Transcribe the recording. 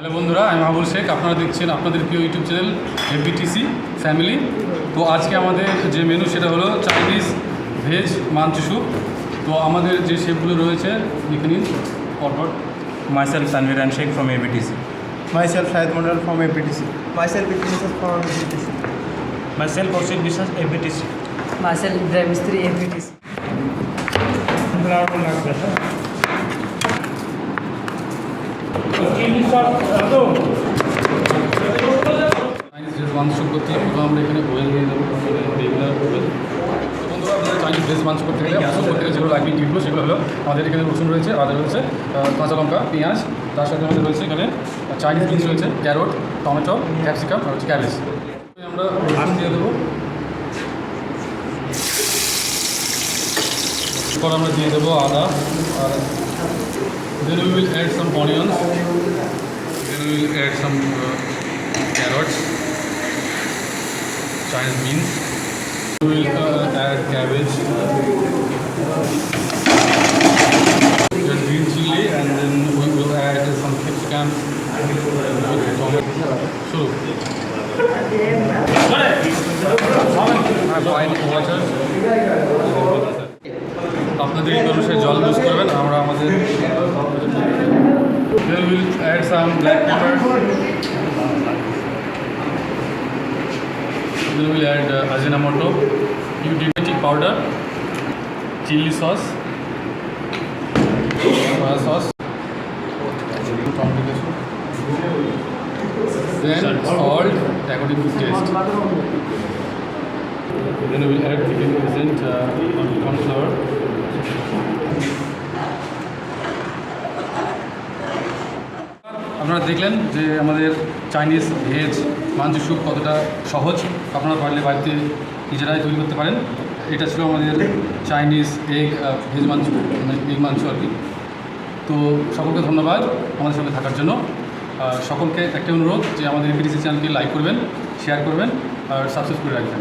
Hello বন্ধুরা, আমি মাহবুল শেখ। আপনারা দেখছেন আপনাদের প্রিয় ইউটিউব চ্যানেল এফবিটিসি ফ্যামিলি। তো আজকে আমাদের যে মেনু সেটা হলো চাইনিজ ভেজ মাঞ্চ স্যুপ। তো আমাদের যে শেফগুলো রয়েছে এখানে পরপর Myself Sanviran Sheikh from ABTC. Myself Shahid Mondal from APTC. Myself Idris from APTC. Myself Kaushik Biswas ABTC. Myself Ibrahim Mistry APTC. Chinese veg Munch soup করতে প্রথমে আমরা এখানে বয়েল দিয়ে দেবো রেগুলার বয়েল। তো বন্ধুরা, আমাদের চাইনিজ ভেজ মাঞ্চ করতে গেলে স্যুপ করতে গেলে যেগুলো লাগবে টিপগুলো সেগুলো হলো আমাদের এখানে রসুন রয়েছে, আদা রয়েছে, কাঁচা লঙ্কা, পেঁয়াজ, তার সাথে আমাদের রয়েছে এখানে চাইনিজ বিনস রয়েছে, ক্যারট, টমেটো, ক্যাপসিকাম আর হচ্ছে ক্যাবেজ। আমরা রসুন দিয়ে দেবো, এরপর আমরা দিয়ে দেবো আদা, আর then we will add some onions, then we will add some carrots, Chinese beans, we will add cabbage, then green chili, and then we will add some capsicum, শুরু fine water. আপনাদের এই অনুসারে জল ইউজ করবেন, আমরা আমাদের then we will add some black pepper, then we will add ajinomoto, turmeric powder, chili sauce, soya sauce, then salt according to taste. Then we will add chicken present corn flour. আপনারা দেখলেন যে আমাদের Chinese veg Munch soup কতটা সহজ। আপনারা পারলে বাড়িতে নিজেরাই তৈরি করতে পারেন। এটা ছিল আমাদের চাইনিজ ভেজ মাঞ্চ, মানে এগ মাঞ্চ আর কি। তো সকলকে ধন্যবাদ আমাদের সঙ্গে থাকার জন্য। সকলকে একটা অনুরোধ যে আমাদের এপিটিসি চ্যানেলকে লাইক করবেন, শেয়ার করবেন আর সাবস্ক্রাইব করে রাখবেন।